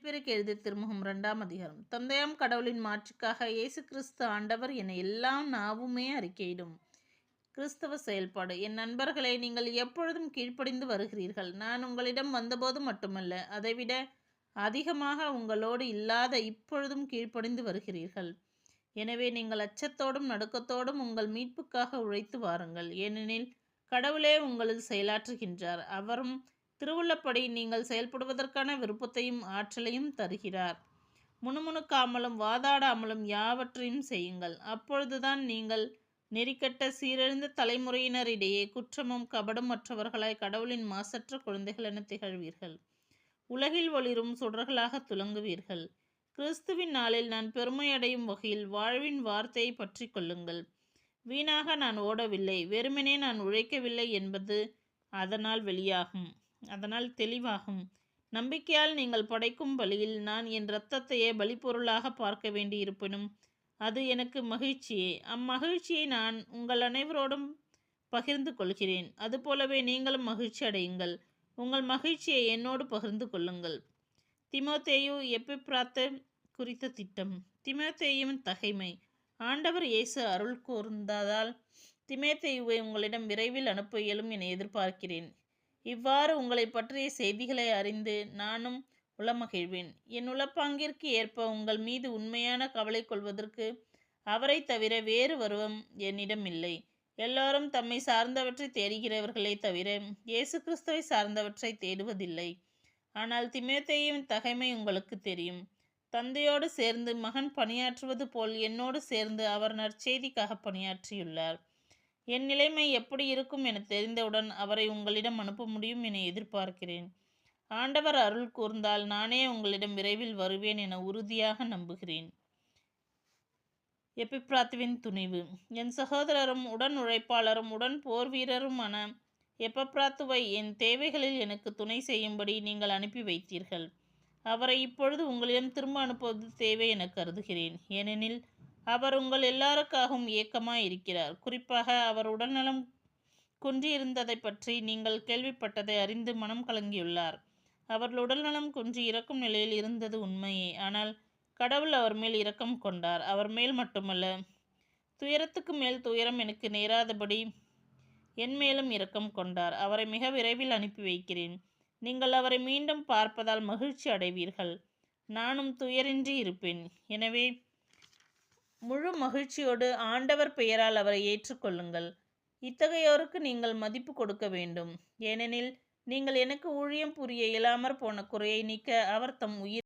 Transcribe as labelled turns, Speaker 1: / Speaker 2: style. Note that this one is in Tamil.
Speaker 1: பிலிப்பியருக்கு எழுதிய திருமுகம் 2ஆம் அதிகாரம். தந்தையாம் கடவுளின் மாட்சிக்காக இயேசு கிறிஸ்து ஆண்டவர் என எல்லா நாவுமே அறிக்கையிடும். கிறிஸ்தவ செயல்பாடு. என் நண்பர்களே, நீங்கள் எப்பொழுதும் கீழ்ப்படிந்து வருகிறீர்கள். நான் உங்களிடம் வந்தபோது மட்டுமல்ல, அதைவிட அதிகமாக உங்களோடு இல்லாத இப்பொழுதும் கீழ்ப்படிந்து வருகிறீர்கள். எனவே நீங்கள் அச்சத்தோடும் நடுக்கத்தோடும் உங்கள் மீட்புக்காக உழைத்து வாருங்கள். ஏனெனில் கடவுளே உங்களில் செயலாற்றுகின்றார். அவரும் திருவுள்ளப்படி நீங்கள் செயல்படுவதற்கான விருப்பத்தையும் ஆற்றலையும் தருகிறார். முணுமுணுக்காமலும் வாதாடாமலும் யாவற்றையும் செய்யுங்கள். அப்பொழுதுதான் நீங்கள் நெறிக்கட்ட சீரழிந்த தலைமுறையினரிடையே குற்றமும் கபடும் மற்றவர்களாய் கடவுளின் மாசற்ற குழந்தைகள் என திகழ்வீர்கள். உலகில் ஒளிரும் சுடர்களாக துலங்குவீர்கள். கிறிஸ்துவின் நாளில் நான் பெருமையடையும் வகையில் வாழ்வின் வார்த்தையை பற்றி கொள்ளுங்கள். வீணாக நான் ஓடவில்லை, வெறுமனே நான் உழைக்கவில்லை என்பது அதனால் தெளிவாகும். நம்பிக்கையால் நீங்கள் படைக்கும் பலியில் நான் என் இரத்தத்தையே பலிப்பொருளாக பார்க்க வேண்டியிருப்பினும் அது எனக்கு மகிழ்ச்சியே. அம்மகிழ்ச்சியை நான் உங்கள் அனைவரோடும் பகிர்ந்து கொள்கிறேன். அதுபோலவே நீங்களும் மகிழ்ச்சி அடையுங்கள். உங்கள் மகிழ்ச்சியை என்னோடு பகிர்ந்து கொள்ளுங்கள். திமோத்தேயு எப்பிப்ராத்து குறித்த திட்டம். திமோத்தேயுவின் தகைமை. ஆண்டவர் இயேசு அருள் கூர்ந்ததால் திமோத்தேயுவை உங்களிடம் விரைவில் அனுப்ப இயலும் என எதிர்பார்க்கிறேன். இவ்வாறு உங்களை பற்றிய செய்திகளை அறிந்து நானும் உளமகிழ்வேன். என் உளப்பாங்கிற்கு ஏற்ப உங்கள் மீது உண்மையான கவலை கொள்வதற்கு அவரை தவிர வேறு வருவம் என்னிடம் இல்லை. எல்லாரும் தம்மை சார்ந்தவற்றை தேடுகிறவர்களே தவிர இயேசு கிறிஸ்துவை சார்ந்தவற்றை தேடுவதில்லை. ஆனால் திமோத்தேயுவின் தகைமை உங்களுக்கு தெரியும். தந்தையோடு சேர்ந்து மகன் பணியாற்றுவது போல் என்னோடு சேர்ந்து அவர் நற்செய்திக்காக பணியாற்றியுள்ளார். என் நிலைமை எப்படி இருக்கும் என தெரிந்தவுடன் அவரை உங்களிடம் அனுப்ப முடியும் என எதிர்பார்க்கிறேன். ஆண்டவர் அருள் கூர்ந்தால் நானே உங்களிடம் விரைவில் வருவேன் என உறுதியாக நம்புகிறேன். எப்பிப்ராத்துவின் துணிவு. என் சகோதரரும் உடன் உழைப்பாளரும் உடன் போர் வீரருமான எப்பிப்ராத்துவை என் தேவைகளில் எனக்கு துணை செய்யும்படி நீங்கள் அனுப்பி வைத்தீர்கள். அவரை இப்பொழுது உங்களிடம் திரும்ப அனுப்புவது தேவை என கருதுகிறேன். ஏனெனில் அவர் உங்கள் எல்லாருக்காகவும் ஏக்கமாய் இருக்கிறார். குறிப்பாக அவர் உடல்நலம் குன்றியிருந்ததை பற்றி நீங்கள் கேள்விப்பட்டதை அறிந்து மனம் கலங்கியுள்ளார். அவர் உடல்நலம் குன்றி இறக்கும் நிலையில் இருந்தது உண்மையே. ஆனால் கடவுள் அவர் மேல் இரக்கம் கொண்டார். அவர் மேல் மட்டுமல்ல, துயரத்துக்கு மேல் துயரம் எனக்கு நேராதபடி என் மேலும் இரக்கம் கொண்டார். அவரை மிக விரைவில் அனுப்பி வைக்கிறேன். நீங்கள் அவரை மீண்டும் பார்ப்பதால் மகிழ்ச்சி அடைவீர்கள். நானும் துயரின்றி இருப்பேன். எனவே முழு மகிழ்ச்சியோடு ஆண்டவர் பெயரால் அவரை ஏற்றுக்கொள்ளுங்கள். இத்தகையோருக்கு நீங்கள் மதிப்பு கொடுக்க வேண்டும். ஏனெனில் நீங்கள் எனக்கு ஊழியம் புரிய இயலாமற் போன குறையை நீக்க அவர் தம் உயிர்